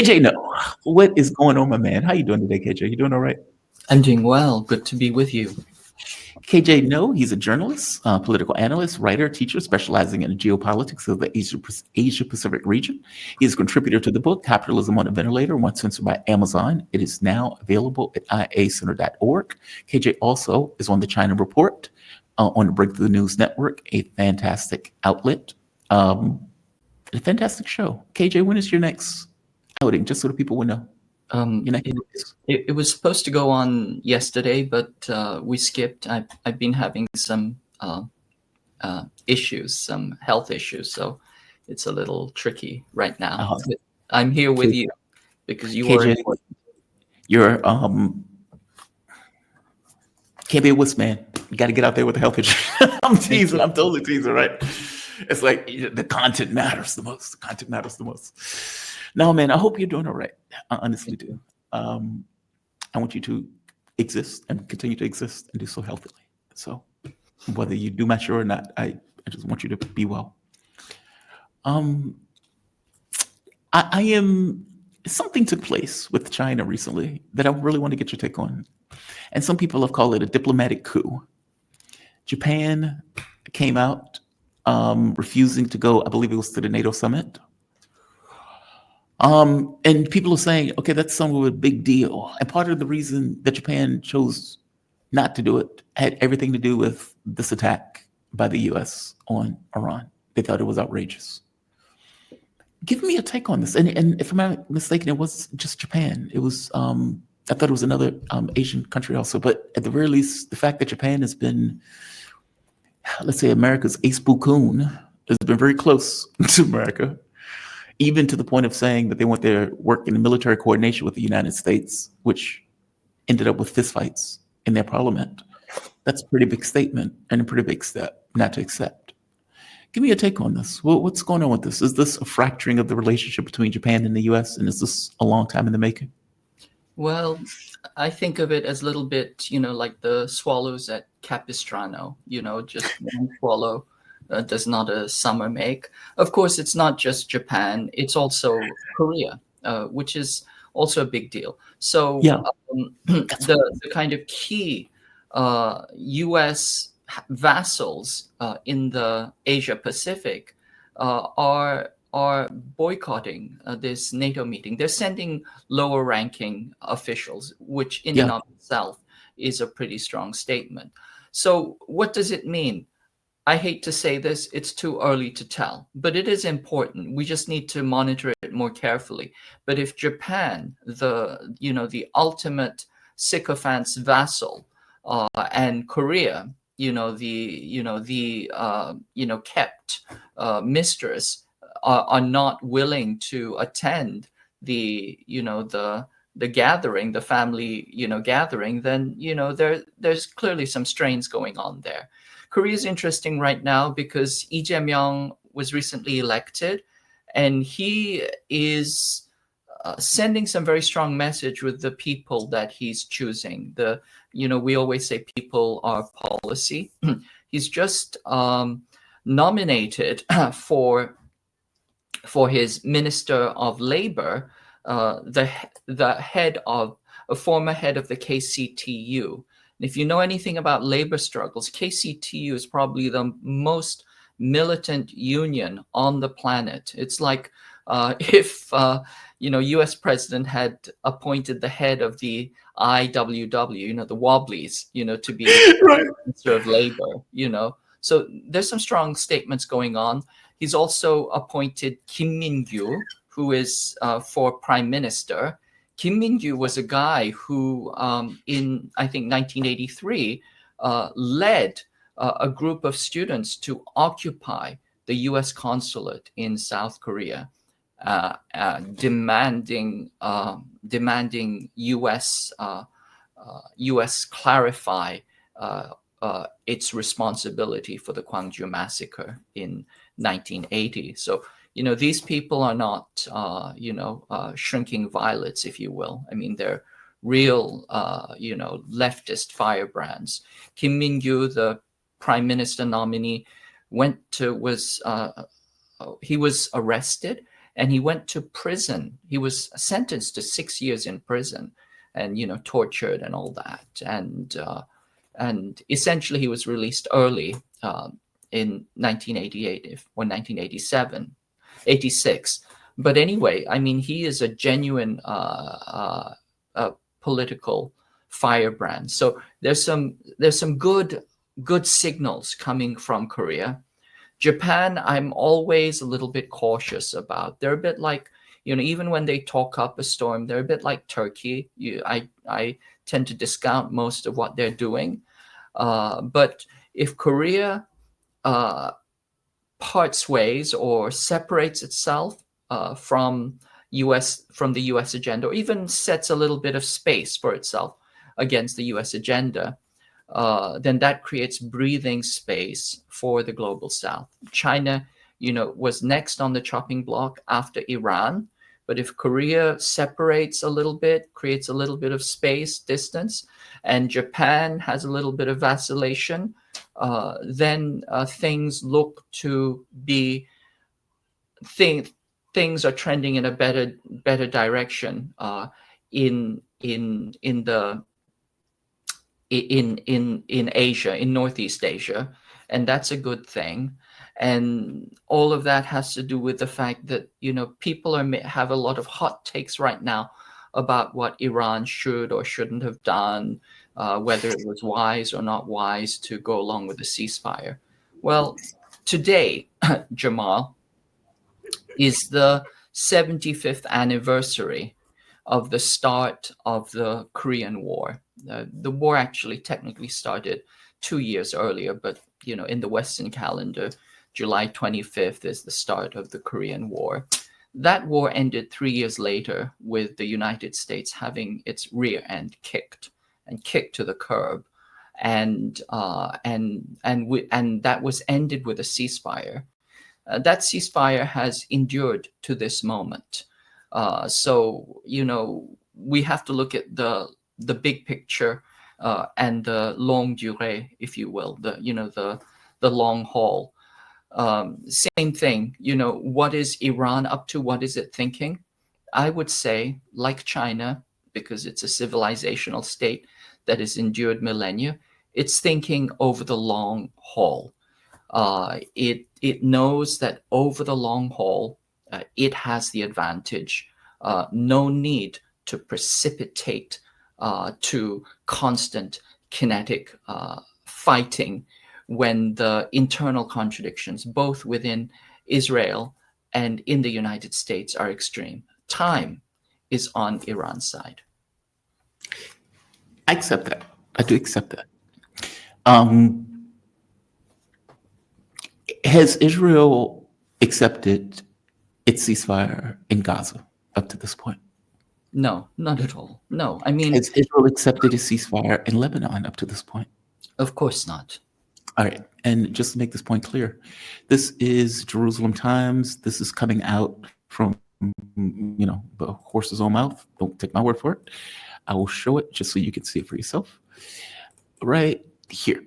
KJ, no. What is going on, my man? How you doing today, KJ? You doing all right? I'm doing well. Good to be with you. KJ, no, he's a journalist, political analyst, writer, teacher specializing in geopolitics of the Asia Pacific region. He's a contributor to the book Capitalism on a Ventilator, once censored by Amazon. It is now available at iacenter.org. KJ also is on the China Report on the Breakthrough News Network, a fantastic outlet, a fantastic show. KJ, when is your next outing? Just so the people will know. Your next It was supposed to go on yesterday, but we skipped. I've been having some issues, some health issues, so it's a little tricky right now. But I'm here with you because you are KJ, you're can't be a wuss, man. You got to get out there with the health issue. I'm teasing. I'm totally teasing, right? It's like the content matters the most. The content matters the most. No, man, I hope you're doing all right. I honestly do. I want you to exist and continue to exist and do so healthily. So whether you do my show or not, I just want you to be well. I am, something took place with China recently that I really want to get your take on. And some people have called it a diplomatic coup. Japan came out refusing to go, I believe it was to the NATO summit. And people are saying, okay, that's somewhat of a big deal. And part of the reason that Japan chose not to do it had everything to do with this attack by the US on Iran. They thought it was outrageous. Give me a take on this. And if I'm not mistaken, it wasn't just Japan. It was, I thought it was another Asian country also. But at the very least, the fact that Japan has been, let's say, America's ace boo-coon, has been very close to America, even to the point of saying that they want their work in military coordination with the United States, which ended up with fistfights in their parliament. That's a pretty big statement and a pretty big step not to accept. Give me a take on this. What's going on with this? Is this a fracturing of the relationship between Japan and the US? And is this a long time in the making? Well, I think of it as a little bit, like the swallows at Capistrano, just one swallow does not a summer make. Of course, it's not just Japan, it's also Korea, which is also a big deal. So Yeah. The kind of key U.S. vassals in the Asia Pacific are boycotting this NATO meeting. They're sending lower ranking officials, which in and of itself is a pretty strong statement. So what does it mean? I hate to say this, it's too early to tell, but it is important. We just need to monitor it more carefully. But if Japan, the ultimate sycophant's vassal, and Korea, kept mistress, are not willing to attend the gathering, the family, gathering, then, there's clearly some strains going on there. Korea is interesting right now because Lee Jae-myung was recently elected, and he is sending some very strong message with the people that he's choosing. We always say people are policy. He's just nominated for his Minister of Labor, the head of a former head of the KCTU. If you know anything about labor struggles, KCTU is probably the most militant union on the planet. It's like if U.S. president had appointed the head of the IWW, the Wobblies, to be Right. Minister of Labor, So there's some strong statements going on. He's also appointed Kim Min-gyu, who is for prime minister. Kim Min-gyu was a guy who, in, I think, 1983, led a group of students to occupy the U.S. consulate in South Korea, demanding U.S. clarify its responsibility for the Gwangju massacre in 1980. So, these people are not, shrinking violets, if you will. I mean, they're real, leftist firebrands. Kim Min-gyu, the prime minister nominee, he was arrested and he went to prison. He was sentenced to 6 years in prison, and tortured and all that, and essentially he was released early in 1988 or 1987, 86. But anyway, I mean, he is a genuine political firebrand. So there's some good signals coming from Korea. Japan, I'm always a little bit cautious about. They're a bit like, even when they talk up a storm, they're a bit like Turkey. I tend to discount most of what they're doing. But if Korea parts ways or separates itself from the U.S. agenda, or even sets a little bit of space for itself against the U.S. agenda, then that creates breathing space for the global South. China, was next on the chopping block after Iran. But if Korea separates a little bit, creates a little bit of space, distance, and Japan has a little bit of vacillation, then things look to be things are trending in a better direction in Asia, in Northeast Asia, and that's a good thing. And all of that has to do with the fact that people have a lot of hot takes right now about what Iran should or shouldn't have done, whether it was wise or not wise to go along with the ceasefire. Well, today, Jamal, is the 75th anniversary of the start of the Korean War. The war actually technically started 2 years earlier, but in the Western calendar, July 25th is the start of the Korean War. That war ended 3 years later with the United States having its rear end kicked to the curb, and that was ended with a ceasefire. That ceasefire has endured to this moment. So we have to look at the big picture and the longue durée, if you will, the long haul. Same thing. What is Iran up to? What is it thinking? I would say, like China, because it's a civilizational state that has endured millennia, it's thinking over the long haul. It knows that over the long haul, it has the advantage. No need to precipitate to constant kinetic fighting when the internal contradictions, both within Israel and in the United States, are extreme. Time is on Iran's side. I accept that. I do accept that. Has Israel accepted its ceasefire in Gaza up to this point? No, not at all. No, I mean, Has Israel accepted a ceasefire in Lebanon up to this point? Of course not. All right. And just to make this point clear, this is Jerusalem Times. This is coming out from, the horse's own mouth. Don't take my word for it. I will show it just so you can see it for yourself. Right here.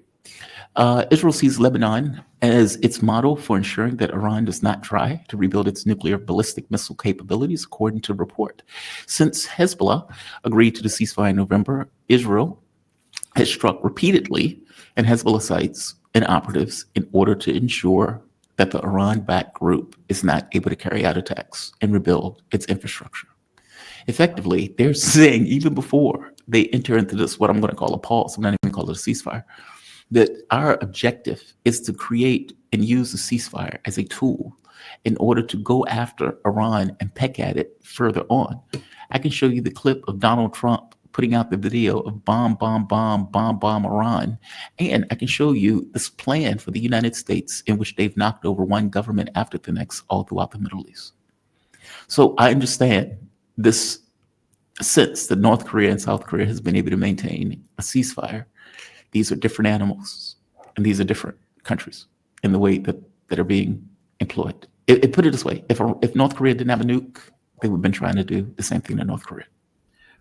Israel sees Lebanon as its model for ensuring that Iran does not try to rebuild its nuclear ballistic missile capabilities, according to the report. Since Hezbollah agreed to the ceasefire in November, Israel has struck repeatedly at Hezbollah sites and operatives in order to ensure that the Iran-backed group is not able to carry out attacks and rebuild its infrastructure. Effectively, they're saying, even before they enter into this, what I'm going to call a pause, I'm not even calling it a ceasefire, that our objective is to create and use the ceasefire as a tool in order to go after Iran and peck at it further on. I can show you the clip of Donald Trump putting out the video of bomb Iran. And I can show you this plan for the United States in which they've knocked over one government after the next all throughout the Middle East. So I understand this sense that North Korea and South Korea has been able to maintain a ceasefire. These are different animals, and these are different countries in the way that are being employed. Put it this way, if North Korea didn't have a nuke, they would have been trying to do the same thing to North Korea.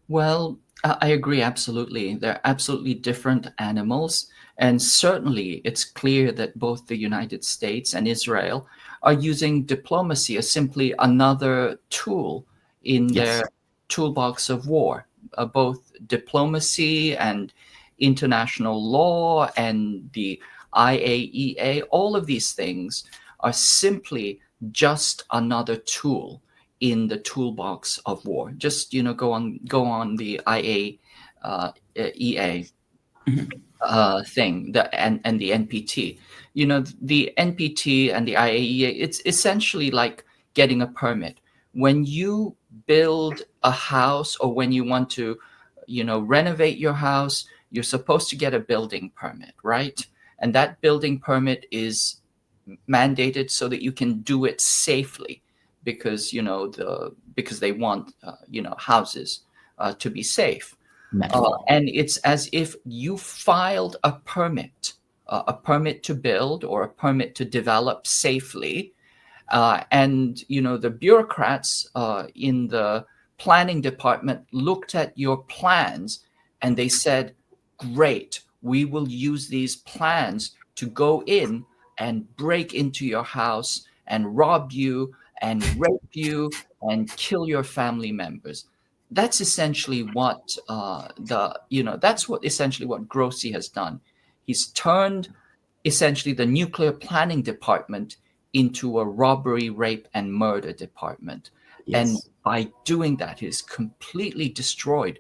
Well, I agree absolutely. They're absolutely different animals. And certainly it's clear that both the United States and Israel are using diplomacy as simply another tool in their Yes. toolbox of war. Both diplomacy and international law and the IAEA, all of these things are simply just another tool in the toolbox of war. Just go on the IAEA Mhm. thing, and the NPT. The NPT and the IAEA. It's essentially like getting a permit. When you build a house or when you want to, renovate your house, you're supposed to get a building permit, right? And that building permit is mandated so that you can do it safely, because because they want houses to be safe. Natural. And it's as if you filed a permit to build or a permit to develop safely, and the bureaucrats in the planning department looked at your plans and they said, "Great, we will use these plans to go in and break into your house and rob you and rape you and kill your family members." That's essentially what that's what essentially what Grossi has done. He's turned essentially the nuclear planning department into a robbery, rape, and murder department. And Yes. by doing that, he's completely destroyed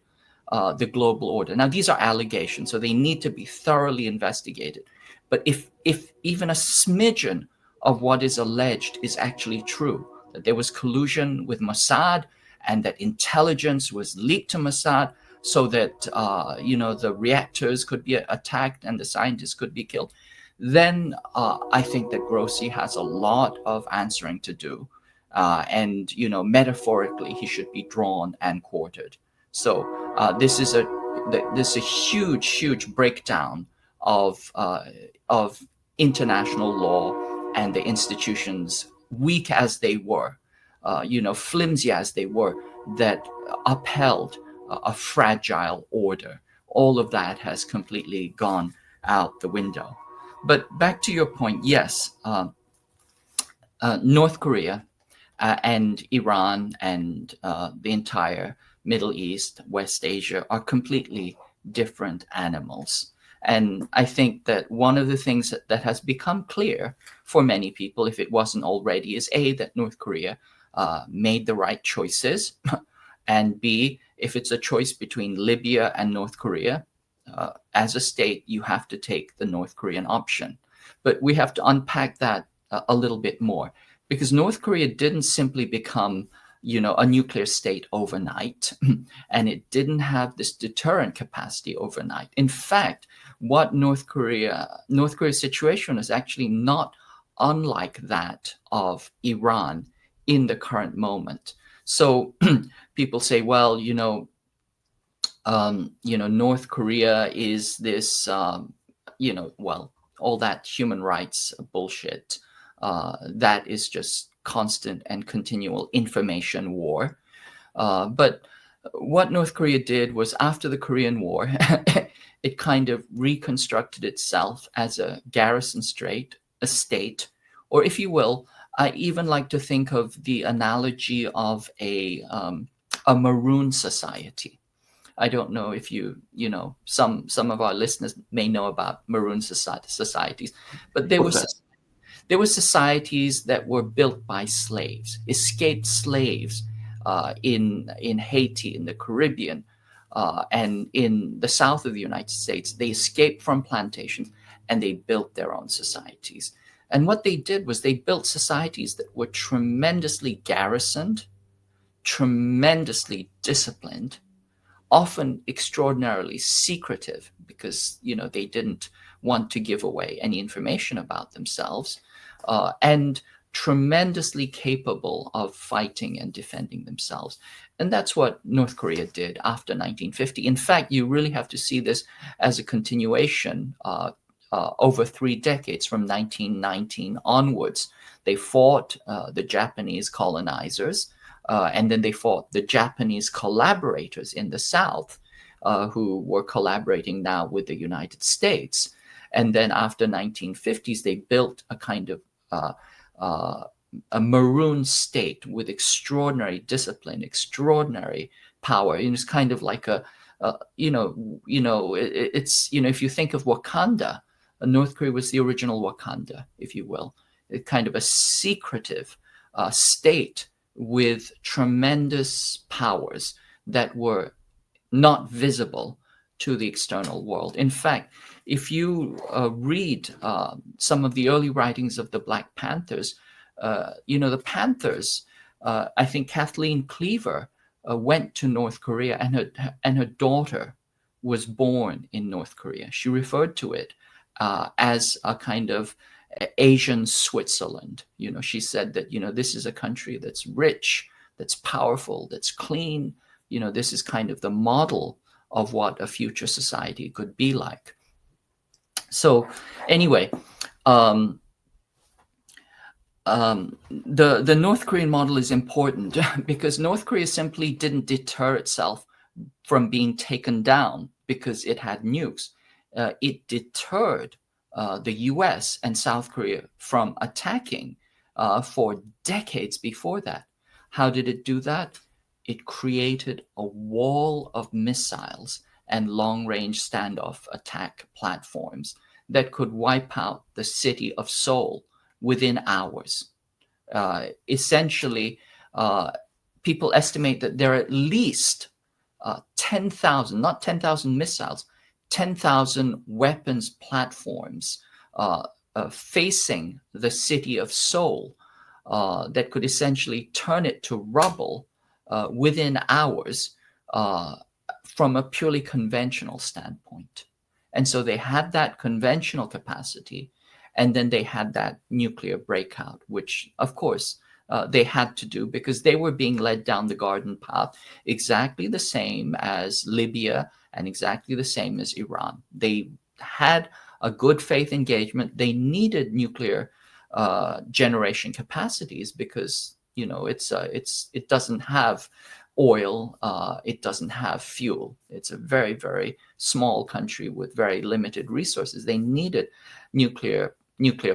the global order. Now, these are allegations, so they need to be thoroughly investigated. But if even a smidgen of what is alleged is actually true, that there was collusion with Mossad and that intelligence was leaked to Mossad so that the reactors could be attacked and the scientists could be killed, then I think that Grossi has a lot of answering to do. And, metaphorically, he should be drawn and quartered. So this is a huge, huge breakdown of international law and the institutions, weak as they were, flimsy as they were, that upheld a fragile order. All of that has completely gone out the window. But back to your point, yes, North Korea and Iran and the entire Middle East, West Asia are completely different animals. And I think that one of the things that has become clear for many people, if it wasn't already, is A, that North Korea made the right choices, and B, if it's a choice between Libya and North Korea, as a state, you have to take the North Korean option. But we have to unpack that a little bit more, because North Korea didn't simply become, a nuclear state overnight, and it didn't have this deterrent capacity overnight. In fact, what North Korea's situation is actually not unlike that of Iran in the current moment. So people say, well, North Korea is this, well, all that human rights bullshit. That is just constant and continual information war. But what North Korea did was, after the Korean War, it kind of reconstructed itself as a garrison state, or if you will, I even like to think of the analogy of a maroon society. I don't know if some of our listeners may know about maroon societies, but What's that? there were societies that were built by slaves, escaped slaves, in Haiti, in the Caribbean, and in the south of the United States. They escaped from plantations and they built their own societies. And what they did was they built societies that were tremendously garrisoned, tremendously disciplined, often extraordinarily secretive, because they didn't want to give away any information about themselves, and tremendously capable of fighting and defending themselves. And that's what North Korea did after 1950. In fact, you really have to see this as a continuation over 3 decades, from 1919 onwards. They fought the Japanese colonizers, and then they fought the Japanese collaborators in the South. who were collaborating now with the United States. And then after 1950s, they built a kind of a maroon state with extraordinary discipline, extraordinary power. And it's kind of like it's if you think of Wakanda, North Korea was the original Wakanda, if you will, kind of a secretive state with tremendous powers that were not visible to the external world. In fact, if you read some of the early writings of the Black Panthers, the Panthers, I think Kathleen Cleaver went to North Korea, and her daughter was born in North Korea. She referred to it as a kind of Asian Switzerland. She said that this is a country that's rich, that's powerful, that's clean. This is kind of the model of what a future society could be like. So anyway, the North Korean model is important because North Korea simply didn't deter itself from being taken down because it had nukes. It deterred the US and South Korea from attacking for decades before that. How did it do that? It created a wall of missiles and long-range standoff attack platforms that could wipe out the city of Seoul within hours. Essentially, people estimate that there are at least 10,000, not 10,000 missiles, 10,000 weapons platforms facing the city of Seoul that could essentially turn it to rubble within hours from a purely conventional standpoint. And so they had that conventional capacity, and then they had that nuclear breakout, which, of course, they had to do because they were being led down the garden path exactly the same as Libya and exactly the same as Iran. They had a good faith engagement. They needed nuclear generation capacities because it doesn't have oil, it doesn't have fuel. It's a very, very small country with very limited resources. They needed nuclear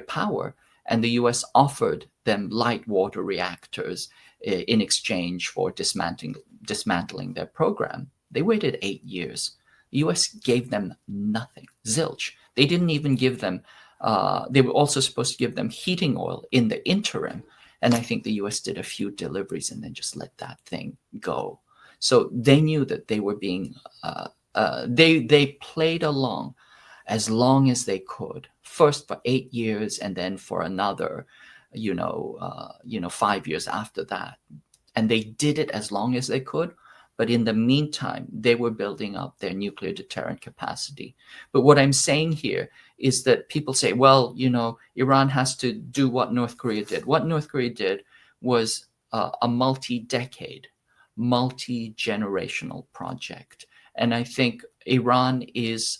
power, and the US offered them light water reactors in exchange for dismantling their program. They waited 8 years. The US gave them nothing, zilch. They didn't even give them, they were also supposed to give them heating oil in the interim. And I think the US did a few deliveries and then just let that thing go. So they knew that they were being, they played along as long as they could, first for 8 years and then for another, 5 years after that. And they did it as long as they could. But in the meantime, they were building up their nuclear deterrent capacity. But what I'm saying here is that people say, well, Iran has to do what North Korea did. What North Korea did was a multi-decade, multi-generational project. And I think Iran is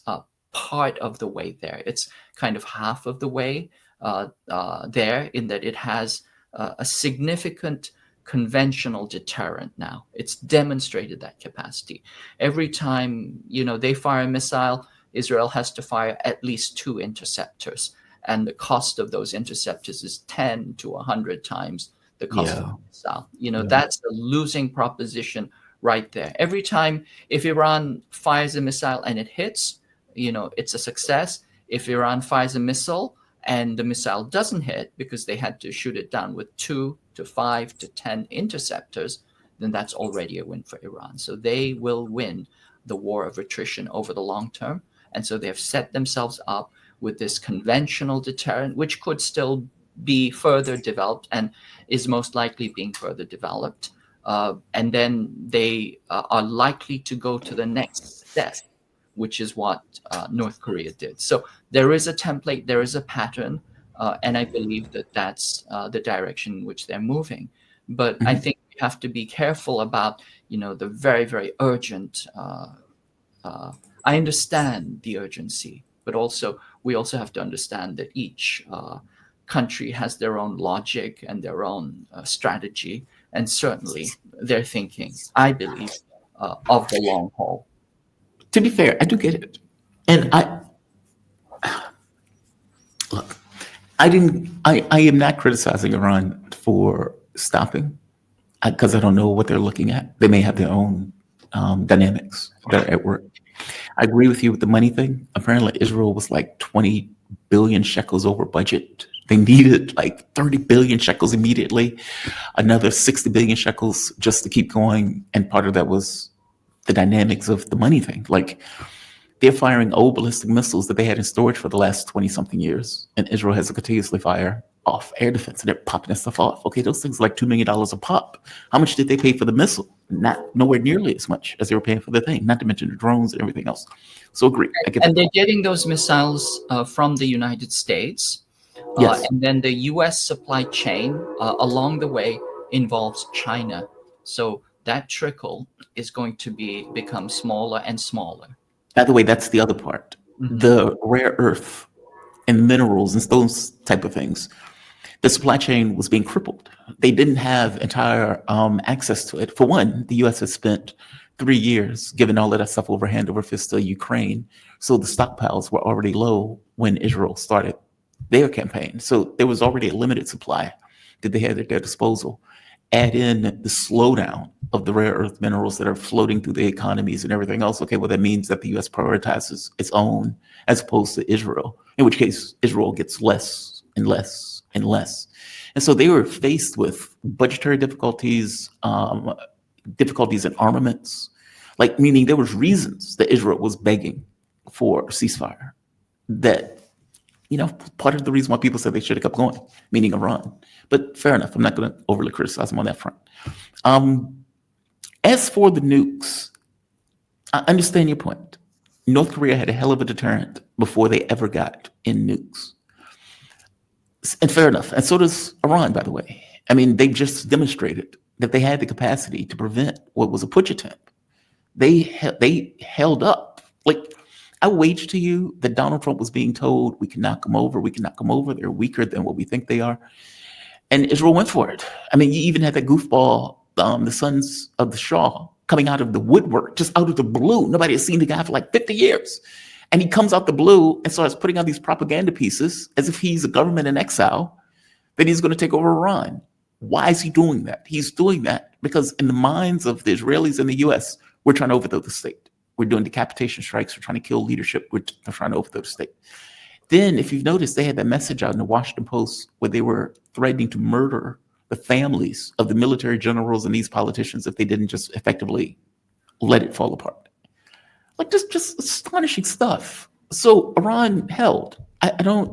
part of the way there. It's kind of half of the way there in that it has a significant conventional deterrent now. It's demonstrated that capacity. Every time, they fire a missile, Israel has to fire at least 2 interceptors. And the cost of those interceptors is 10 to 100 times the cost of a missile. That's a losing proposition right there. Every time, if Iran fires a missile and it hits, it's a success. If Iran fires a missile and the missile doesn't hit because they had to shoot it down with 2 to 5 to 10 interceptors, then that's already a win for Iran. So they will win the war of attrition over the long term. And so they have set themselves up with this conventional deterrent, which could still be further developed and is most likely being further developed. And then they are likely to go to the next step, which is what North Korea did. So there is a template, there is a pattern, and I believe that that's the direction in which they're moving. But I think we have to be careful about, the very, very urgent. I understand the urgency, but we also have to understand that each country has their own logic and their own strategy, and certainly they're thinking, I believe, of the long haul. To be fair, I do get it. And look, I am not criticizing Iran for stopping because I don't know what they're looking at. They may have their own dynamics that are at work. I agree with you with the money thing. Apparently, Israel was like 20 billion shekels over budget. They needed like 30 billion shekels immediately, another 60 billion shekels just to keep going. And part of that was the dynamics of the money thing. Like, they're firing old ballistic missiles that they had in storage for the last 20 something years. And Israel has to continuously fire off air defense and they're popping that stuff off. Okay, those things are like $2 million a pop. How much did they pay for the missile? Nowhere nearly as much as they were paying for the thing, not to mention the drones and everything else. So agree. I get And that. they're getting those missiles from the United States. Yes. And then the US supply chain along the way involves China. So that trickle is going to become smaller and smaller. By the way, that's the other part. The rare earth and minerals and those type of things. The supply chain was being crippled. They didn't have entire access to it. For one, the U.S. has spent 3 years giving all of that stuff over hand over fist to Ukraine. So the stockpiles were already low when Israel started their campaign. So there was already a limited supply that they had at their disposal. Add in the slowdown of the rare earth minerals that are floating through the economies and everything else. Okay, well, that means that the U.S. prioritizes its own as opposed to Israel, in which case Israel gets less and less and less. And so they were faced with budgetary difficulties, difficulties in armaments, like meaning there was reasons that Israel was begging for a ceasefire that, part of the reason why people said they should have kept going, meaning Iran. But fair enough. I'm not going to overly criticize them on that front. As for the nukes, I understand your point. North Korea had a hell of a deterrent before they ever got in nukes. And fair enough. And so does Iran, by the way. I mean, they've just demonstrated that they had the capacity to prevent what was a putsch attempt. They held up. Like, I wager to you that Donald Trump was being told, we can knock them over, we can knock them over. They're weaker than what we think they are. And Israel went for it. I mean, you even had that goofball, the sons of the Shah, coming out of the woodwork, just out of the blue. Nobody had seen the guy for like 50 years. And he comes out the blue and starts putting out these propaganda pieces as if he's a government in exile, that he's going to take over Iran. Why is he doing that? He's doing that because in the minds of the Israelis and the US, we're trying to overthrow the state. We're doing decapitation strikes. We're trying to kill leadership. We're trying to overthrow the state. Then, if you've noticed, they had that message out in the Washington Post where they were threatening to murder the families of the military generals and these politicians if they didn't just effectively let it fall apart. Like, just astonishing stuff. So Iran held. I've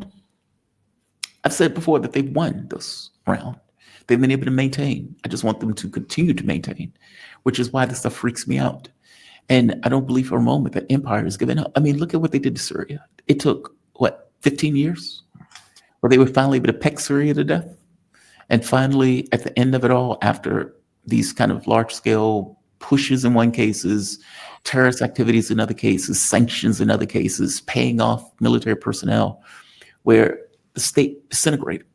said before that they've won this round. They've been able to maintain. I just want them to continue to maintain, which is why this stuff freaks me out. And I don't believe for a moment that empire is giving up. I mean, look at what they did to Syria. It took, 15 years? Where they were finally able to peck Syria to death? And finally, at the end of it all, after these kind of large-scale pushes in one cases, terrorist activities in other cases, sanctions in other cases, paying off military personnel, where the state disintegrated.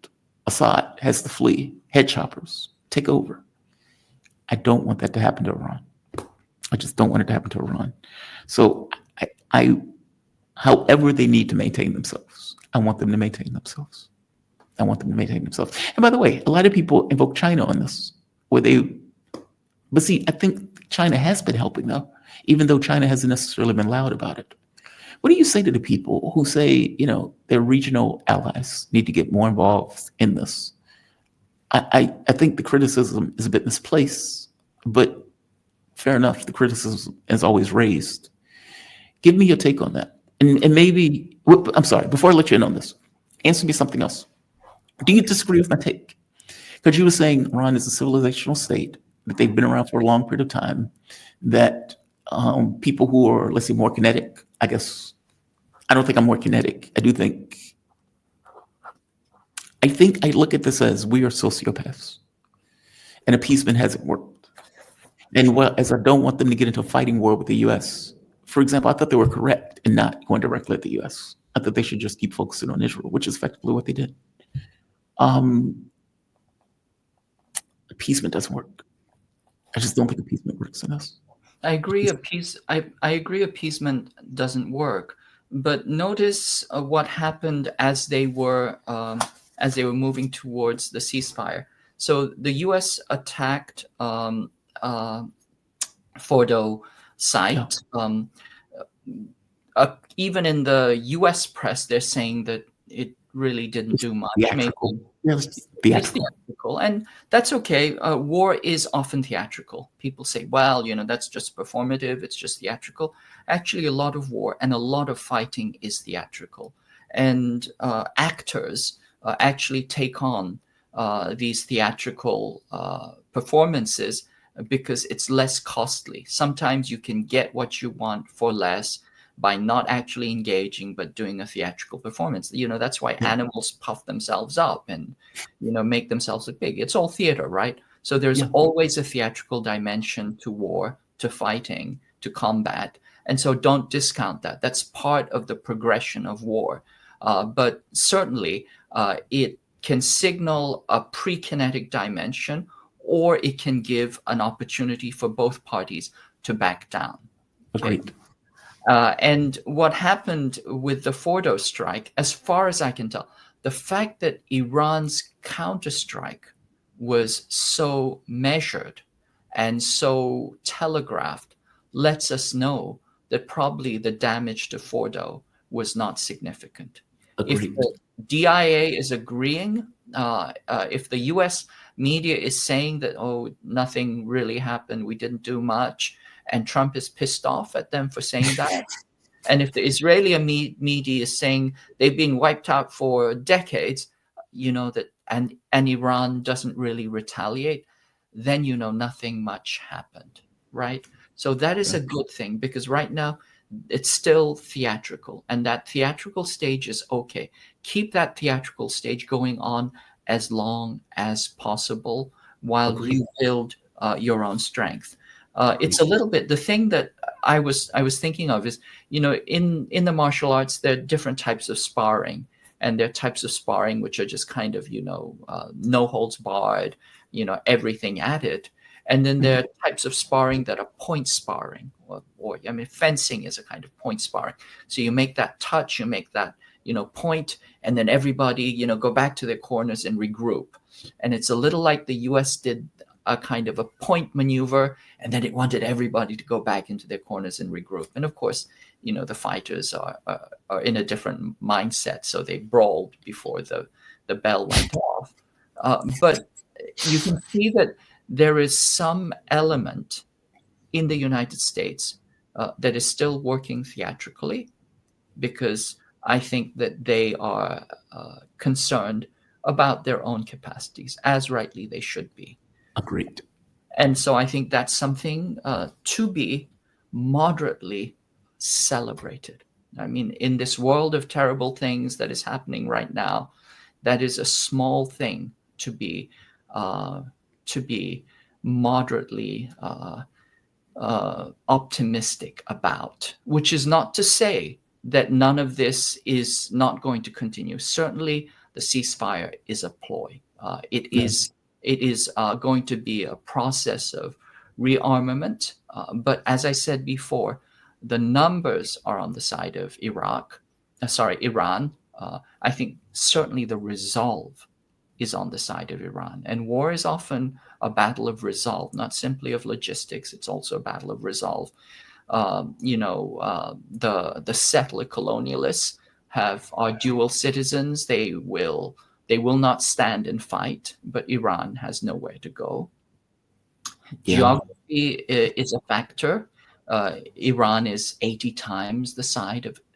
Assad has to flee, head choppers, take over. I don't want that to happen to Iran. I just don't want it to happen to Iran. So however they need to maintain themselves, I want them to maintain themselves. I want them to maintain themselves. And by the way, a lot of people invoke China on this, but see, I think China has been helping though, even though China hasn't necessarily been loud about it. What do you say to the people who say, their regional allies need to get more involved in this? I think the criticism is a bit misplaced, but fair enough, the criticism is always raised. Give me your take on that. And maybe, I'm sorry, before I let you in on this, answer me something else. Do you disagree with my take? Because you were saying Iran is a civilizational state, that they've been around for a long period of time, that people who are, let's say, more kinetic, I guess, I don't think I'm more kinetic. I think I look at this as we are sociopaths, and appeasement hasn't worked. And as I don't want them to get into a fighting war with the U.S., for example, I thought they were correct in not going directly at the U.S. I thought they should just keep focusing on Israel, which is effectively what they did. Appeasement doesn't work. I just don't think appeasement works in this. I agree. I agree. Appeasement doesn't work, but notice what happened as they were moving towards the ceasefire. So the U.S. attacked Fordo Yeah, site. Even in the U.S. press, they're saying that it really didn't it's do much. Maybe theatrical. Yeah, it's it's theatrical. theatrical, and that's okay. War is often theatrical. People say, well, that's just performative, it's just theatrical. Actually, a lot of war and a lot of fighting is theatrical. And actors actually take on these theatrical performances because it's less costly. Sometimes you can get what you want for less by not actually engaging but doing a theatrical performance. That's why Yeah, animals puff themselves up and make themselves look big. It's all theater, right? So there's yeah, always a theatrical dimension to war, to fighting, to combat. And so don't discount that. That's part of the progression of war. But certainly it can signal a pre-kinetic dimension, or it can give an opportunity for both parties to back down. Okay. agreed. And what happened with the Fordo strike, as far as I can tell, the fact that Iran's counterstrike was so measured and so telegraphed lets us know that probably the damage to Fordo was not significant. If Agreed. the DIA is agreeing, if the US media is saying that, oh, nothing really happened, we didn't do much, and Trump is pissed off at them for saying that, and if the Israeli media is saying they've been wiped out for decades, that and Iran doesn't really retaliate, then nothing much happened, right? So that is Yeah, a good thing, because right now it's still theatrical, and that theatrical stage is okay. Keep that theatrical stage going on as long as possible while agreed. you build your own strength. It's Agreed. a little bit the thing that I was thinking of is, in the martial arts there are different types of sparring, and there are types of sparring which are just kind of no holds barred, everything at it. And then there Mhm. are types of sparring that are point sparring, or I mean, fencing is a kind of point sparring. So you make that touch, you make that point, and then everybody go back to their corners and regroup. And it's a little like the U.S. did a kind of a point maneuver, and then it wanted everybody to go back into their corners and regroup. And of course, the fighters are in a different mindset, so they brawled before the bell went off. But you can see that there is some element in the United States that is still working theatrically, because I think that they are concerned about their own capacities, as rightly they should be. Agreed. And so I think that's something to be moderately celebrated. I mean, in this world of terrible things that is happening right now, that is a small thing uh, to be moderately optimistic about. Which is not to say that none of this is not going to continue. Certainly, the ceasefire is a ploy. It Yeah, is going to be a process of rearmament. But as I said before, the numbers are on the side of Iran. I think certainly the resolve is on the side of Iran. And war is often a battle of resolve, not simply of logistics. It's also a battle of resolve. The settler colonialists are dual citizens. They will not stand and fight, but Iran has nowhere to go. yeah, Geography is a factor. Iran is 80 times the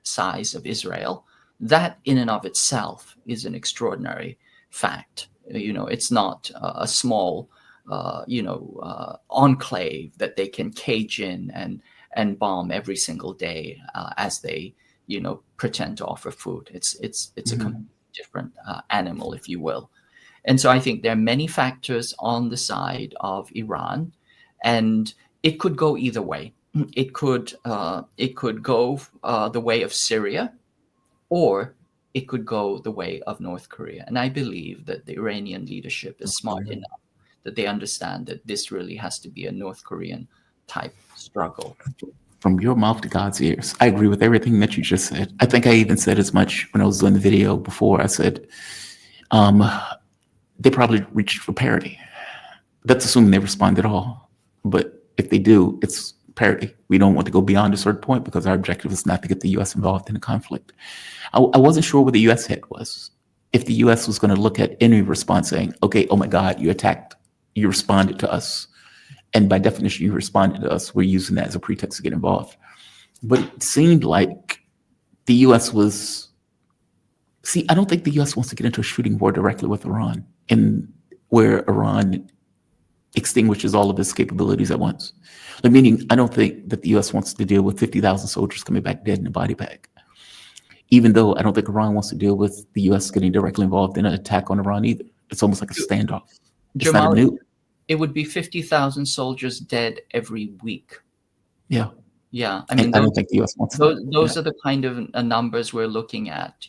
size of Israel. That, in and of itself, is an extraordinary fact. It's not a small, enclave that they can cage in and bomb every single day as they, pretend to offer food. It's a mhm, completely different animal, if you will. And so I think there are many factors on the side of Iran, and it could go either way. It could go the way of Syria, or it could go the way of North Korea. And I believe that the Iranian leadership is North smart Korea. enough that they understand that this really has to be a North Korean type struggle. From your mouth to God's ears. I agree with everything that you just said. I think I even said as much when I was doing the video before. I said, they probably reached for parity. That's assuming they respond at all. But if they do, it's parity. We don't want to go beyond a certain point because our objective is not to get the U.S. involved in a conflict. I wasn't sure where the U.S. head was. If the U.S. was going to look at any response saying, okay, oh my God, you attacked, you responded to us. And by definition, you responded to us. We're using that as a pretext to get involved. But it seemed like the U.S. was, I don't think the U.S. wants to get into a shooting war directly with Iran, and where Iran extinguishes all of its capabilities at once. Meaning, I don't think that the U.S. wants to deal with 50,000 soldiers coming back dead in a body bag. Even though I don't think Iran wants to deal with the U.S. getting directly involved in an attack on Iran either. It's almost like a standoff. It's Jamal, not a nuke. It would be 50,000 soldiers dead every week. Yeah. Yeah. I don't think the U.S. wants that. Those are the kind of numbers we're looking at.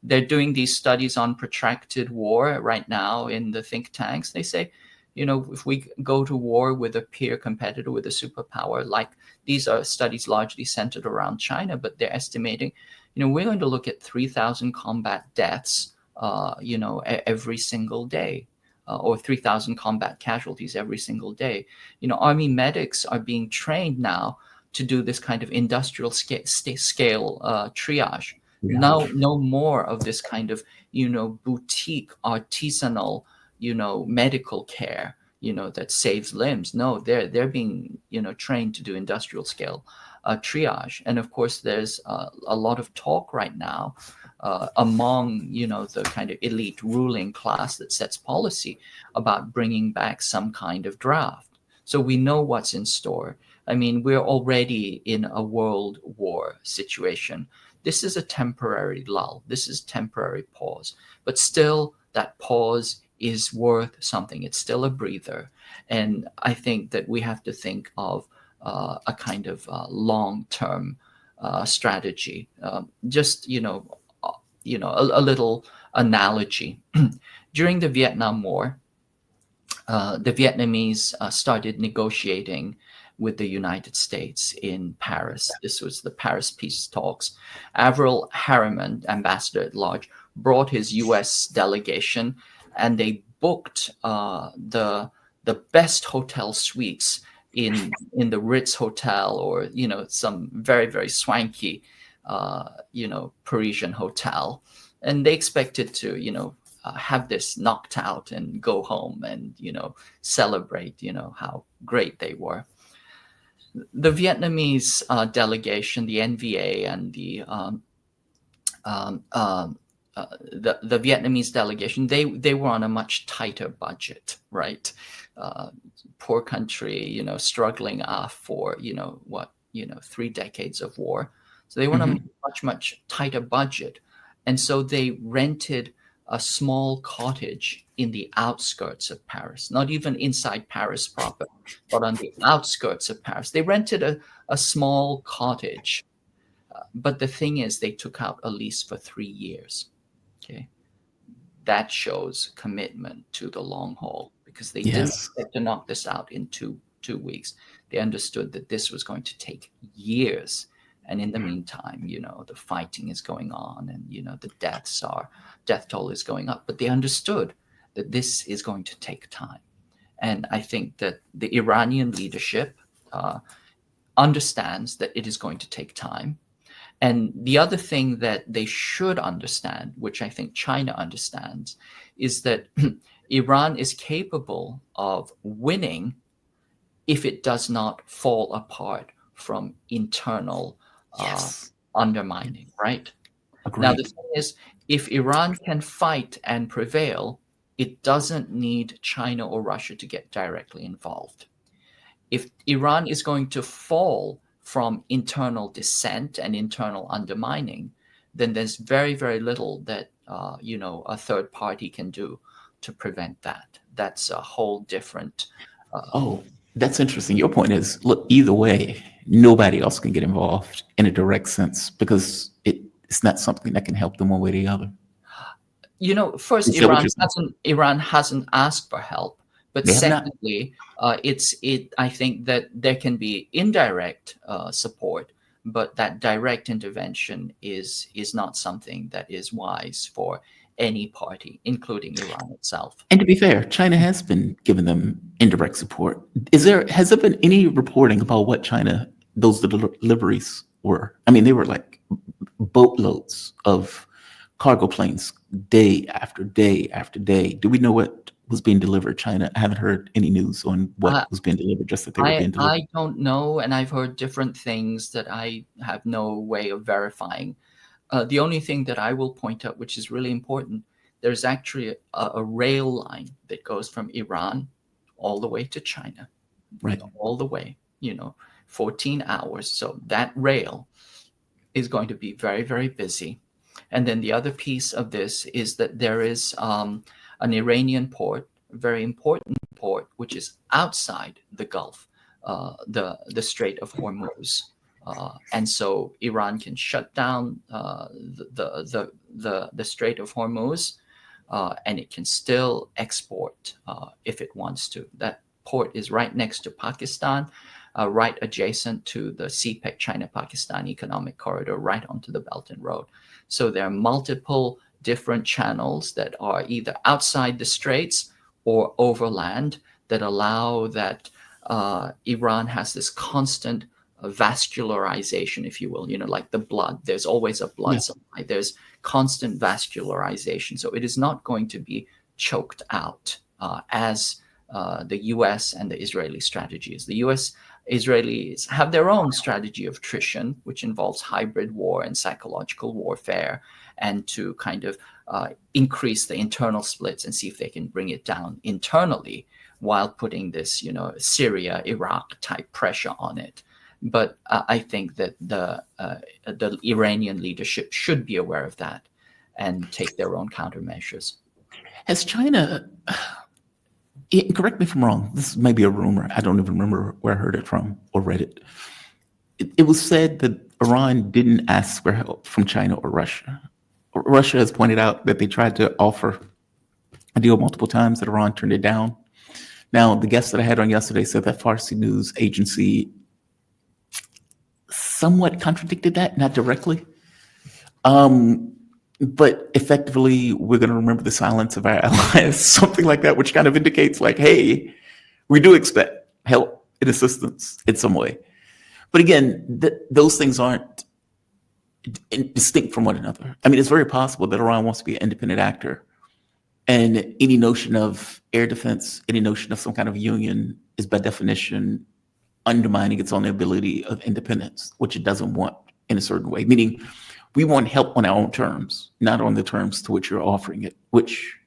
They're doing these studies on protracted war right now in the think tanks. They say, if we go to war with a peer competitor, with a superpower, like these are studies largely centered around China, but they're estimating, we're going to look at 3,000 combat deaths, every single day. Or 3,000 combat casualties every single day. Army medics are being trained now to do this kind of industrial scale triage. Yeah. No more of this kind of, boutique, artisanal, medical care, that saves limbs. No, they're being, trained to do industrial scale triage. And of course, there's a lot of talk right now among the kind of elite ruling class that sets policy about bringing back some kind of draft. So we know what's in store. I mean, we're already in a world war situation. This is a temporary lull. This is temporary pause. But still, that pause is worth something. It's still a breather. And I think that we have to think of a kind of long-term strategy. A little analogy. During the Vietnam War, the Vietnamese started negotiating with the United States in Paris. This was the Paris peace talks. Avril Harriman, ambassador at large, brought his U.S. delegation, and they booked the best hotel suites in the Ritz Hotel, or some very, very swanky Parisian hotel, and they expected to have this knocked out and go home and celebrate how great they were. The Vietnamese delegation, the NVA, and the Vietnamese delegation, they were on a much tighter budget, right? Poor country, struggling for 3 decades of war. So they were on a much tighter budget. And so they rented a small cottage in the outskirts of Paris, not even inside Paris proper, but on the outskirts of Paris. They rented a small cottage. But the thing is, they took out a lease for 3 years. Okay. That shows commitment to the long haul, because they didn't expect to knock this out in two weeks. They understood that this was going to take years. And in the meantime, the fighting is going on, and, the death toll is going up. But they understood that this is going to take time. And I think that the Iranian leadership understands that it is going to take time. And the other thing that they should understand, which I think China understands, is that Iran is capable of winning if it does not fall apart from internal undermining, right? Agreed. Now, the thing is, if Iran can fight and prevail, it doesn't need China or Russia to get directly involved. If Iran is going to fall from internal dissent and internal undermining, then there's very, very little that a third party can do to prevent that. That's a whole different. That's interesting. Your point is, look, either way, nobody else can get involved in a direct sense, because it's not something that can help them one way or the other. First, Iran hasn't asked for help, But They have not. secondly, I think that there can be indirect support, but that direct intervention is not something that is wise for any party, including Iran itself. And to be fair, China has been giving them indirect support. Has there been any reporting about what those deliveries were? I mean, they were like boatloads of cargo planes, day after day after day. Do we know what was being delivered? China. I haven't heard any news on what was being delivered. Just that they were being delivered. I don't know, and I've heard different things that I have no way of verifying. The only thing that I will point out, which is really important, there's actually a rail line that goes from Iran all the way to China, Right. all the way, 14 hours. So that rail is going to be very, very busy. And then the other piece of this is that there is an Iranian port, a very important port, which is outside the Gulf, the Strait of Hormuz. And so Iran can shut down the Strait of Hormuz, and it can still export if it wants to. That port is right next to Pakistan, right adjacent to the CPEC China-Pakistan Economic Corridor, right onto the Belt and Road. So there are multiple different channels that are either outside the straits or overland that allow that Iran has this constant vascularization, if you will, like the blood. There's always a blood supply. There's constant vascularization. So it is not going to be choked out as the U.S. and the Israeli strategy is. The U.S. Israelis have their own strategy of attrition, which involves hybrid war and psychological warfare, and to kind of increase the internal splits and see if they can bring it down internally while putting this, Syria, Iraq type pressure on it. But I think that the Iranian leadership should be aware of that and take their own countermeasures. Has China, correct me if I'm wrong, this may be a rumor, I don't even remember where I heard it from or read it. It was said that Iran didn't ask for help from China or Russia. Russia has pointed out that they tried to offer a deal multiple times, that Iran turned it down. Now, the guest that I had on yesterday said that Farsi news agency somewhat contradicted that, not directly. But effectively, we're going to remember the silence of our allies, something like that, which kind of indicates like, hey, we do expect help and assistance in some way. But again, those things aren't distinct from one another. I mean, it's very possible that Iran wants to be an independent actor. And any notion of air defense, any notion of some kind of union is by definition undermining its own ability of independence, which it doesn't want in a certain way. Meaning, we want help on our own terms, not on the terms to which you're offering it, which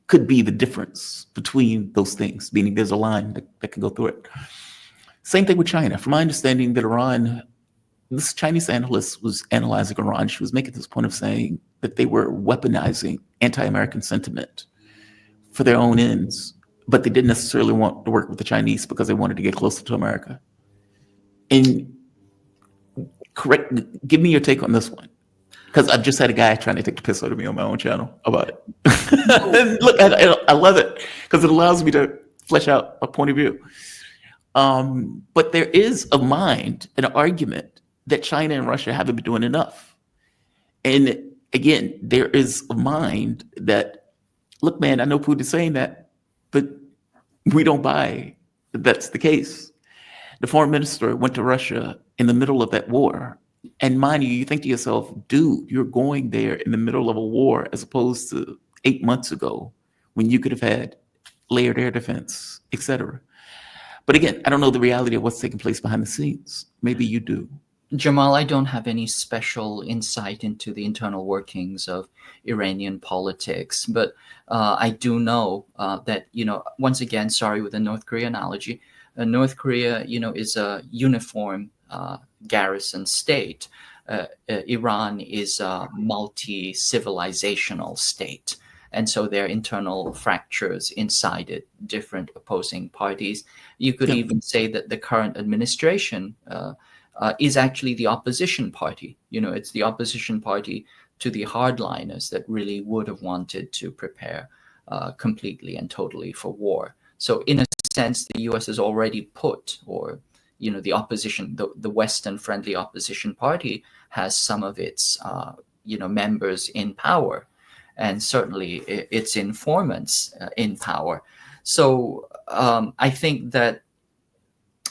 could be the difference between those things, meaning there's a line that can go through it. Same thing with China. From my understanding that Iran, this Chinese analyst was analyzing Iran. She was making this point of saying that they were weaponizing anti-American sentiment for their own ends, but they didn't necessarily want to work with the Chinese because they wanted to get closer to America. And give me your take on this one, because I've just had a guy trying to take the piss out of me on my own channel about it. Look, I love it because it allows me to flesh out a point of view. But there is a mind, an argument that China and Russia haven't been doing enough. And again, there is a mind that, look, man, I know Putin's saying that, but we don't buy that that's the case. The foreign minister went to Russia in the middle of that war. And mind you, you think to yourself, dude, you're going there in the middle of a war as opposed to 8 months ago when you could have had layered air defense, et cetera. But again, I don't know the reality of what's taking place behind the scenes. Maybe you do. Jamal, I don't have any special insight into the internal workings of Iranian politics, but I do know that, once again, sorry with the North Korea analogy, North Korea, is a uniform garrison state. Iran is a multi-civilizational state. And so there are internal fractures inside it, different opposing parties. You could even say that the current administration is actually the opposition party. It's the opposition party to the hardliners that really would have wanted to prepare completely and totally for war. So in a sense, the U.S. has already put, or the opposition, the Western friendly opposition party has some of its members in power, and certainly its informants in power. So I think that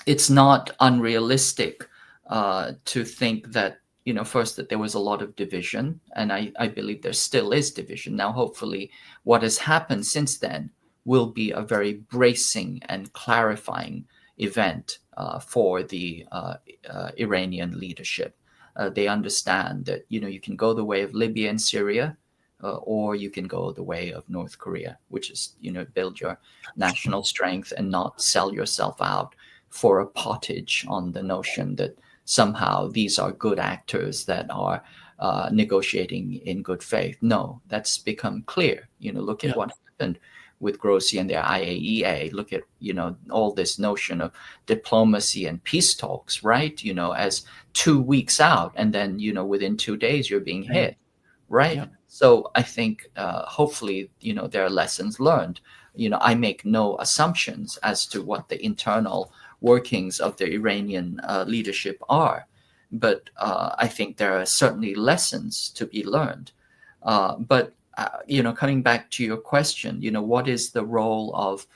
it's not unrealistic to think that, first, that there was a lot of division, and I believe there still is division. Now, hopefully, what has happened since then will be a very bracing and clarifying event for the Iranian leadership. They understand that, you can go the way of Libya and Syria, or you can go the way of North Korea, which is, build your national strength and not sell yourself out for a pottage on the notion that somehow these are good actors that are negotiating in good faith. No, that's become clear. Look at what happened with Grossi and their IAEA. Look at, all this notion of diplomacy and peace talks, right? As 2 weeks out, and then, within 2 days, you're being hit, right? Yeah. So I think hopefully, there are lessons learned. I make no assumptions as to what the internal workings of the Iranian leadership are, but I think there are certainly lessons to be learned. But coming back to your question, what is the role of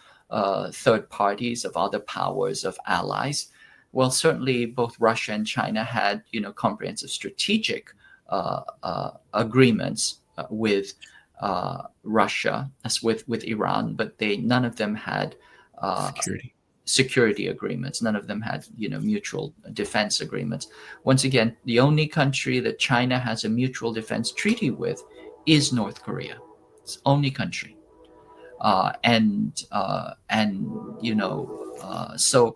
third parties, of other powers, of allies? Well, certainly both Russia and China had, comprehensive strategic agreements with Russia, as with Iran, but none of them had security agreements. None of them had, mutual defense agreements. Once again, the only country that China has a mutual defense treaty with is North Korea. It's the only country. So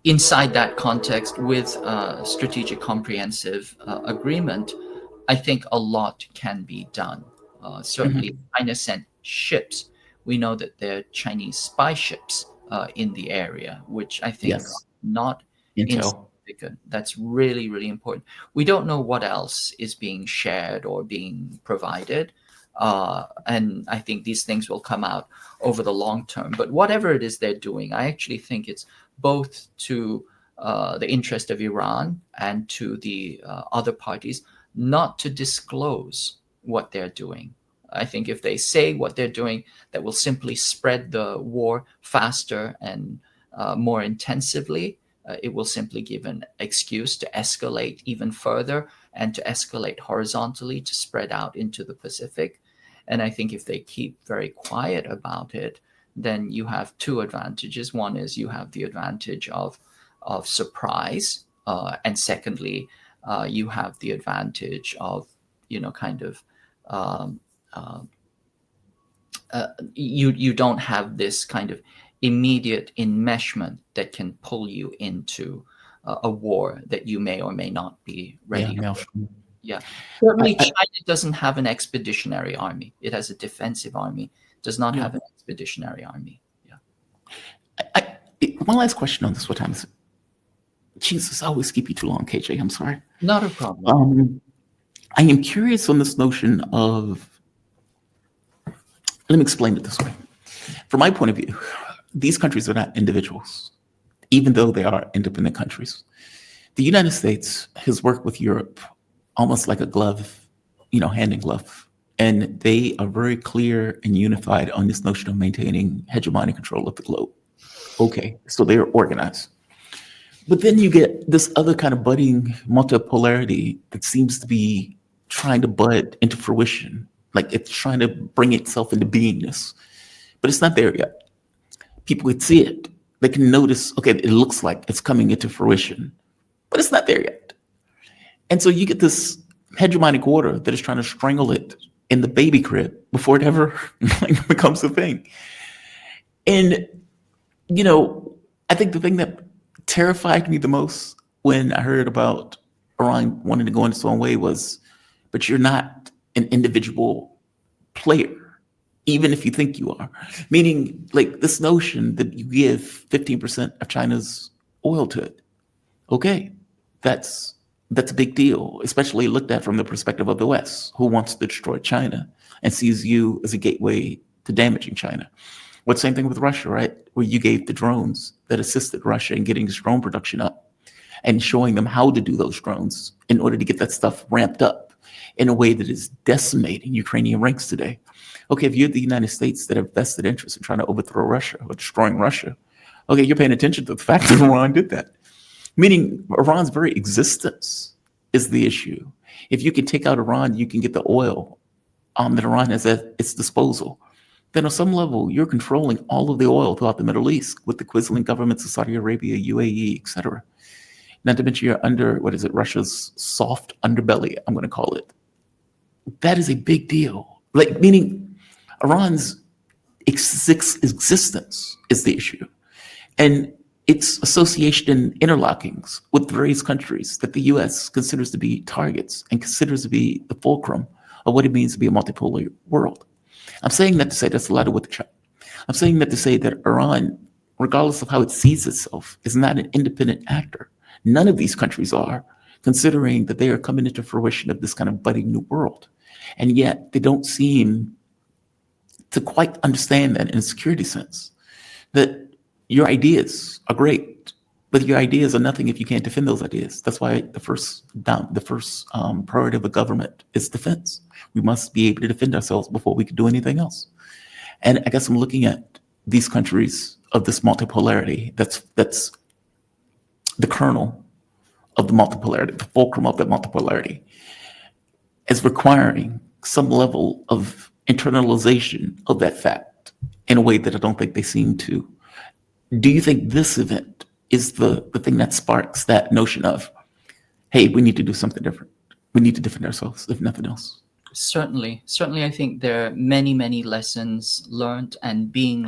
inside that context, with strategic comprehensive agreement, I think a lot can be done. Certainly, China sent ships. We know that there are Chinese spy ships in the area, which I think are not Intel. insignificant. That's really, really important. We don't know what else is being shared or being provided. And I think these things will come out over the long term. But whatever it is they're doing, I actually think it's both to the interest of Iran and to the other parties not to disclose what they're doing. I think if they say what they're doing, that will simply spread the war faster and more intensively. It will simply give an excuse to escalate even further and to escalate horizontally, to spread out into the Pacific. And I think if they keep very quiet about it, then you have two advantages. One is you have the advantage of surprise. And secondly, you have the advantage of, you don't have this kind of immediate enmeshment that can pull you into a war that you may or may not be ready for. Yeah. Certainly, China doesn't have an expeditionary army. It has a defensive army. It does not have an expeditionary army. Yeah. One last question on this. What time is it? Jesus, I always keep you too long, KJ. I'm sorry. Not a problem. I am curious on this notion of, let me explain it this way. From my point of view, these countries are not individuals, even though they are independent countries. The United States has worked with Europe almost like a glove, hand in glove. And they are very clear and unified on this notion of maintaining hegemonic control of the globe. Okay, so they're organized. But then you get this other kind of budding multipolarity that seems to be trying to bud into fruition, like it's trying to bring itself into beingness, but it's not there yet. People can see it. They can notice, okay, it looks like it's coming into fruition, but it's not there yet. And so you get this hegemonic order that is trying to strangle it in the baby crib before it ever becomes a thing. And, I think the thing that terrified me the most when I heard about Iran wanting to go in its own way was, but you're not an individual player, even if you think you are. Meaning, like, this notion that you give 15% of China's oil to it. Okay, that's a big deal, especially looked at from the perspective of the West, who wants to destroy China and sees you as a gateway to damaging China. What same thing with Russia, right? Where you gave the drones that assisted Russia in getting its drone production up and showing them how to do those drones in order to get that stuff ramped up in a way that is decimating Ukrainian ranks today. Okay, if you're the United States that have vested interest in trying to overthrow Russia or destroying Russia, okay, you're paying attention to the fact that Iran did that. Meaning Iran's very existence is the issue. If you can take out Iran, you can get the oil that Iran has at its disposal. Then on some level, you're controlling all of the oil throughout the Middle East with the equivalent governments of Saudi Arabia, UAE, etc. Not to mention you're under, Russia's soft underbelly, I'm going to call it. That is a big deal. Like, meaning Iran's existence is the issue. And its association and interlockings with various countries that the U.S. considers to be targets and considers to be the fulcrum of what it means to be a multipolar world. I'm saying that to say that's a lot of what the China. I'm saying that to say that Iran, regardless of how it sees itself, is not an independent actor. None of these countries are, considering that they are coming into fruition of this kind of budding new world. And yet they don't seem to quite understand that in a security sense, that your ideas are great, but your ideas are nothing if you can't defend those ideas. That's why the first priority of a government is defense. We must be able to defend ourselves before we can do anything else. And I guess I'm looking at these countries of this multipolarity. That's the kernel of the multipolarity, the fulcrum of that multipolarity, as requiring some level of internalization of that fact in a way that I don't think they seem to. Do you think this event is the thing that sparks that notion of, hey, we need to do something different? We need to defend ourselves, if nothing else. Certainly, I think there are many lessons learned and being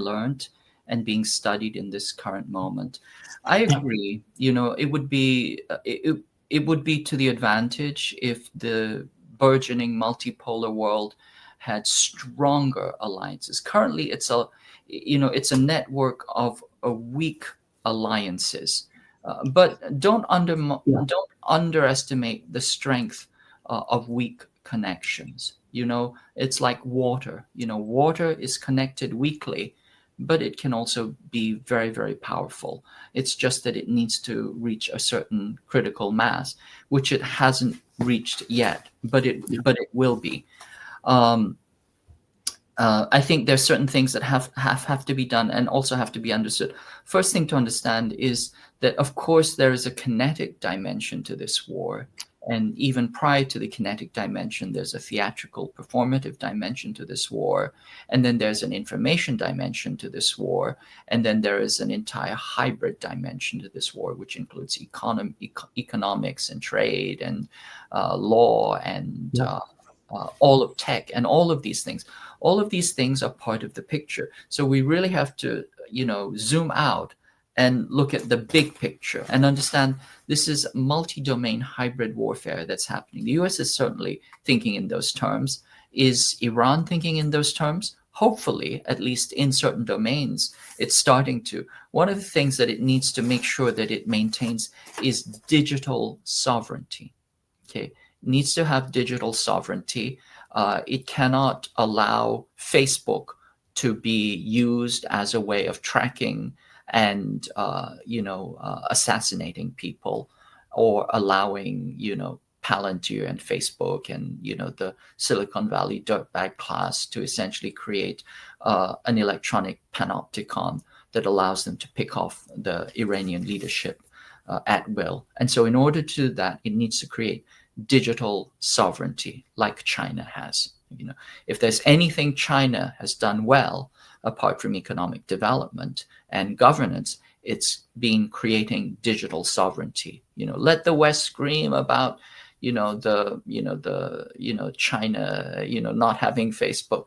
studied in this current moment. I agree. It would be it would be to the advantage if the burgeoning multipolar world had stronger alliances. Currently, it's a network of weak alliances, but don't underestimate the strength of weak connections. It's like water. Water is connected weakly, but it can also be very, very powerful. It's just that it needs to reach a certain critical mass, which it hasn't reached yet, but it will be. I think there's certain things that have to be done and also have to be understood. First thing to understand is that, of course, there is a kinetic dimension to this war. And even prior to the kinetic dimension, there's a theatrical, performative dimension to this war. And then there's an information dimension to this war. And then there is an entire hybrid dimension to this war, which includes economics and trade and law and all of tech and all of these things. All of these things are part of the picture. So we really have to, zoom out and look at the big picture and understand this is multi-domain hybrid warfare that's happening. The US is certainly thinking in those terms. Is Iran thinking in those terms? Hopefully, at least in certain domains, it's starting to. One of the things that it needs to make sure that it maintains is digital sovereignty. Okay, it needs to have digital sovereignty. It cannot allow Facebook to be used as a way of tracking and assassinating people, or allowing Palantir and Facebook and the Silicon Valley dirtbag class to essentially create an electronic panopticon that allows them to pick off the Iranian leadership at will. And so in order to do that, it needs to create digital sovereignty like China has. If there's anything China has done well, apart from economic development and governance, it's been creating digital sovereignty. Let the West scream about China not having Facebook.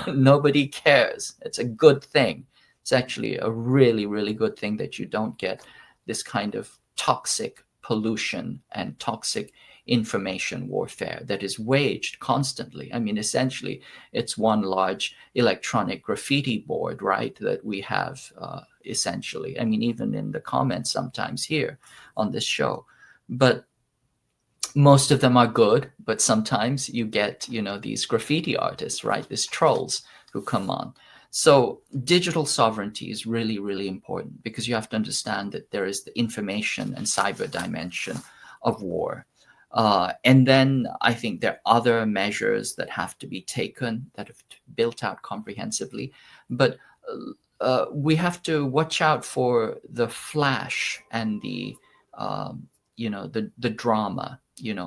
Nobody cares. It's a good thing. It's actually a really, really good thing that you don't get this kind of toxic pollution and toxic information warfare that is waged constantly. I mean, essentially, it's one large electronic graffiti board, right, that we have essentially. I mean, even in the comments sometimes here on this show. But most of them are good, but sometimes you get, these graffiti artists, right, these trolls who come on. So digital sovereignty is really, really important, because you have to understand that there is the information and cyber dimension of war. And then I think there are other measures that have to be taken, that have to be built out comprehensively. But we have to watch out for the flash and the the drama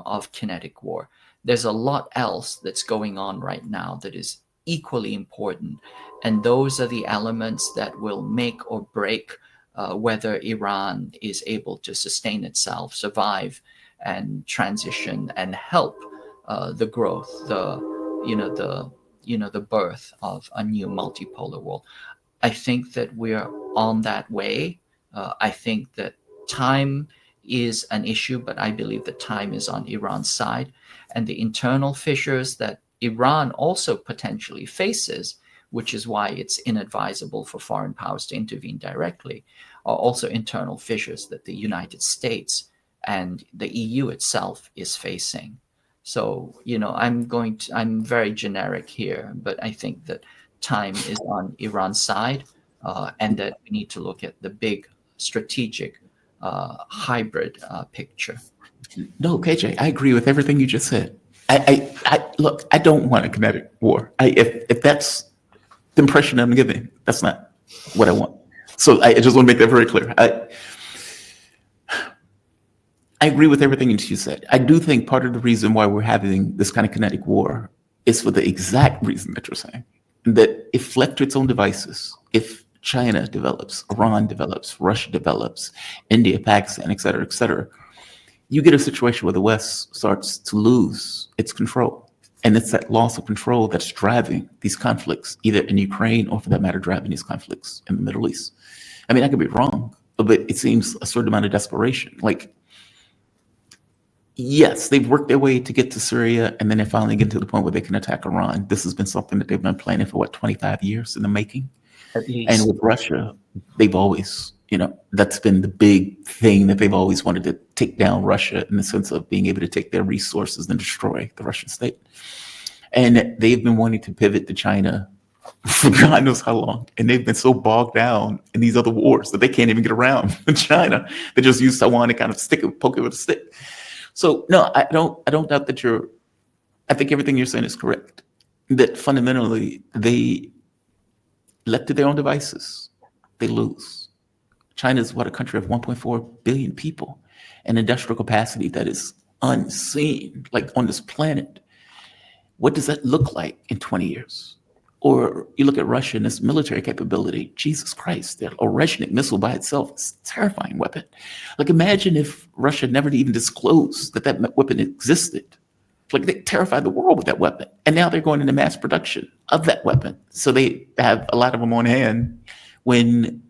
of kinetic war. There's a lot else that's going on right now that is equally important, and those are the elements that will make or break whether Iran is able to sustain itself, survive, and transition, and help the growth, the birth of a new multipolar world. I think that we're on that way. I think that time is an issue, but I believe that time is on Iran's side. And the internal fissures that Iran also potentially faces, which is why it's inadvisable for foreign powers to intervene directly, are also internal fissures that the United States and the EU itself is facing. So, I'm very generic here, but I think that time is on Iran's side, and that we need to look at the big strategic hybrid picture. No, KJ, I agree with everything you just said. I look, I don't want a kinetic war. If that's the impression I'm giving, that's not what I want. So I just want to make that very clear. I agree with everything that you said. I do think part of the reason why we're having this kind of kinetic war is for the exact reason that you're saying. That if left to its own devices, if China develops, Iran develops, Russia develops, India, Pakistan, et cetera, you get a situation where the West starts to lose its control. And it's that loss of control that's driving these conflicts, either in Ukraine or, for that matter, driving these conflicts in the Middle East. I mean, I could be wrong, but it seems a certain amount of desperation. Like, yes, they've worked their way to get to Syria, and then they finally get to the point where they can attack Iran. This has been something that they've been planning for, 25 years in the making? At least. And with Russia, they've always, that's been the big thing, that they've always wanted to take down Russia in the sense of being able to take their resources and destroy the Russian state. And they've been wanting to pivot to China for God knows how long. And they've been so bogged down in these other wars that they can't even get around China. They just use Taiwan to kind of poke it with a stick. So no, I don't doubt that I think everything you're saying is correct. That fundamentally they left to their own devices, they lose. China is a country of 1.4 billion people, an industrial capacity that is unseen, like on this planet. What does that look like in 20 years? Or you look at Russia and its military capability. Jesus Christ, the Oreshnik missile by itself is a terrifying weapon. Like, imagine if Russia never even disclosed that weapon existed. Like, they terrified the world with that weapon. And now they're going into mass production of that weapon. So they have a lot of them on hand when,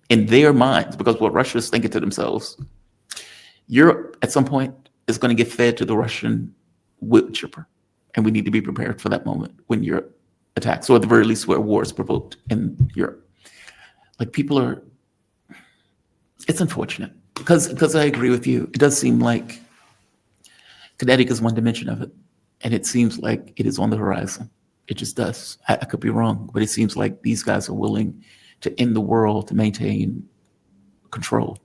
in their minds, because what Russia is thinking to themselves, Europe at some point is going to get fed to the Russian wood chipper. And we need to be prepared for that moment when Europe attacks, or at the very least where war is provoked in Europe. Like, it's unfortunate because I agree with you. It does seem like kinetic is one dimension of it, and it seems like it is on the horizon. It just does. I could be wrong, but it seems like these guys are willing to end the world to maintain control,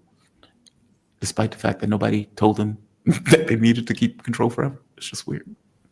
despite the fact that nobody told them that they needed to keep control forever. It's just weird.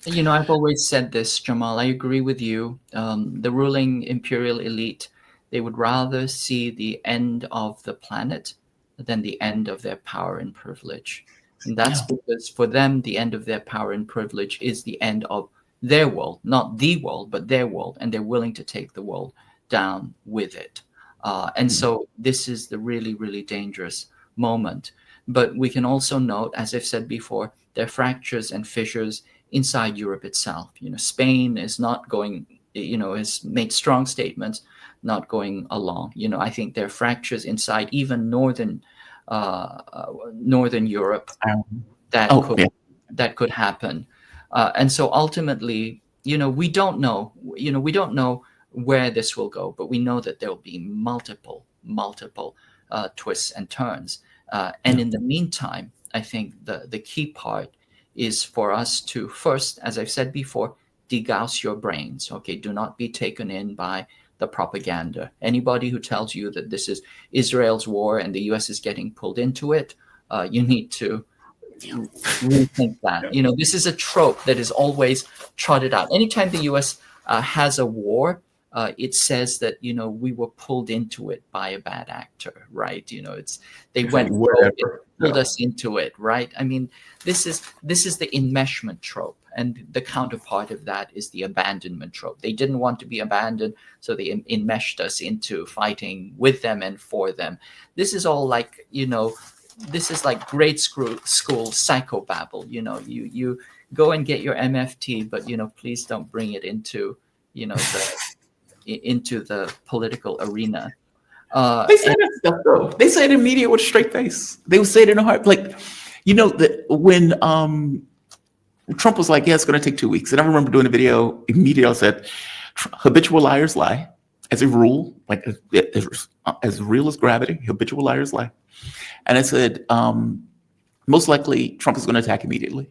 I've always said this, Jamal. I agree with you. The ruling imperial elite, they would rather see the end of the planet than the end of their power and privilege. And that's because for them, the end of their power and privilege is the end of their world, not the world, but their world. And they're willing to take the world down with it. And so this is the really, really dangerous moment. But we can also note, as I've said before, there are fractures and fissures inside Europe itself. Spain is not going, has made strong statements, not going along. I think there are fractures inside even northern Europe that could happen. And so ultimately, we don't know where this will go, but we know that there will be multiple twists and turns. And in the meantime, I think the key part is for us to first, as I've said before, degauss your brains. Okay, do not be taken in by the propaganda. Anybody who tells you that this is Israel's war and the U.S. is getting pulled into it, you need to rethink that. This is a trope that is always trotted out. Anytime the U.S. Has a war, it says that we were pulled into it by a bad actor, right? They went rogue, it pulled us into it, right? I mean, this is the enmeshment trope, and the counterpart of that is the abandonment trope. They didn't want to be abandoned, so they enmeshed us into fighting with them and for them. This is all like this is like grade school psychobabble. You go and get your MFT, but please don't bring it into into the political arena. They say that stuff though. They say it in media with a straight face. They would say it in a heart. Like, that when Trump was like, yeah, it's going to take 2 weeks. And I remember doing a video immediately. I said, habitual liars lie as a rule, like as real as gravity, habitual liars lie. And I said, most likely Trump is going to attack immediately.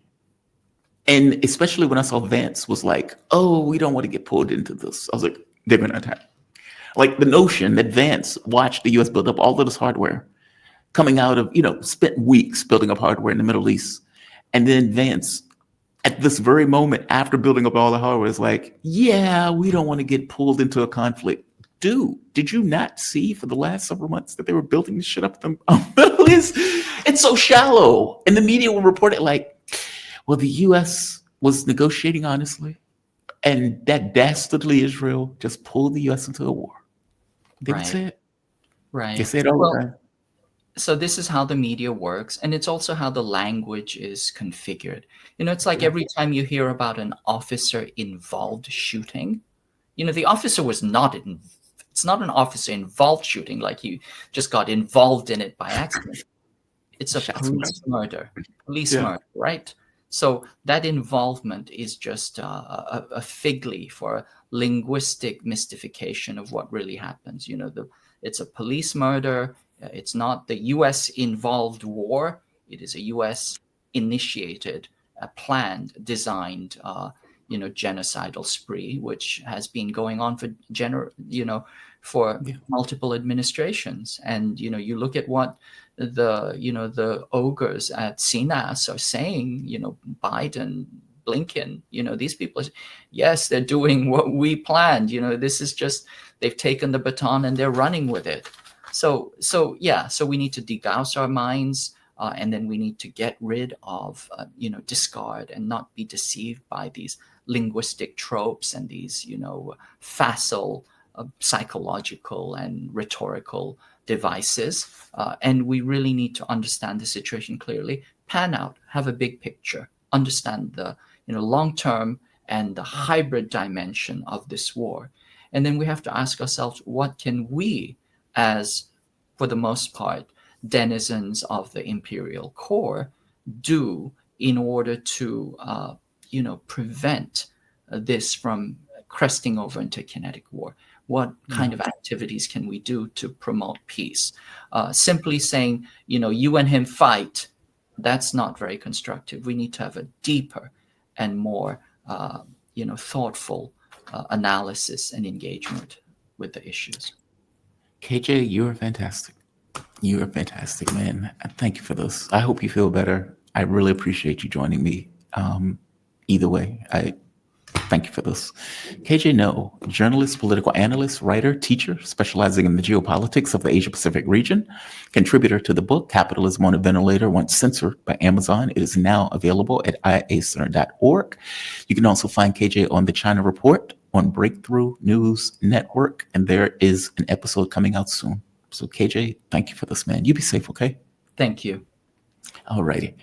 And especially when I saw Vance was like, oh, we don't want to get pulled into this. I was like, they're going to attack. Like the notion that Vance watched the U.S. build up all of this hardware coming out of, spent weeks building up hardware in the Middle East. And then Vance, at this very moment after building up all the hardware, is like, yeah, we don't want to get pulled into a conflict. Dude, did you not see for the last several months that they were building this shit up in the Middle East? It's so shallow. And the media will report it like, well, the U.S. was negotiating honestly, and that dastardly Israel just pulled the U.S. into a war. They would say it. Right. They say it all the time. So this is how the media works, and it's also how the language is configured. It's like every time you hear about an officer-involved shooting, the officer was not it's not an officer-involved shooting, like he just got involved in it by accident. It's a police murder, right? So that involvement is just a fig leaf or a linguistic mystification of what really happens. It's a police murder. It's not the U.S. involved war. It is a U.S. initiated, planned, designed, genocidal spree, which has been going on for multiple administrations. And you look at what the ogres at CNAS are saying. Biden, Blinken, these people, yes, they're doing what we planned. This is just, they've taken the baton and they're running with it. So we need to degauss our minds, and then we need to get rid of, discard and not be deceived by these linguistic tropes and these, facile, psychological and rhetorical devices. And we really need to understand the situation clearly, pan out, have a big picture, understand the long-term and the hybrid dimension of this war. And then we have to ask ourselves, what can we, as, for the most part, denizens of the imperial core, do in order to, prevent this from cresting over into kinetic war? What kind of activities can we do to promote peace? Simply saying, you and him fight, that's not very constructive. We need to have a deeper and more, thoughtful analysis and engagement with the issues. KJ, you are fantastic. You are fantastic, man. Thank you for this. I hope you feel better. I really appreciate you joining me. Either way, I thank you for this. KJ No, journalist, political analyst, writer, teacher, specializing in the geopolitics of the Asia-Pacific region, contributor to the book Capitalism on a Ventilator, once censored by Amazon. It is now available at iacenter.org. You can also find KJ on the China Report on Breakthrough News Network, and there is an episode coming out soon. So KJ, thank you for this, man. You be safe, okay? Thank you. All righty,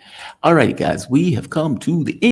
guys. We have come to the end.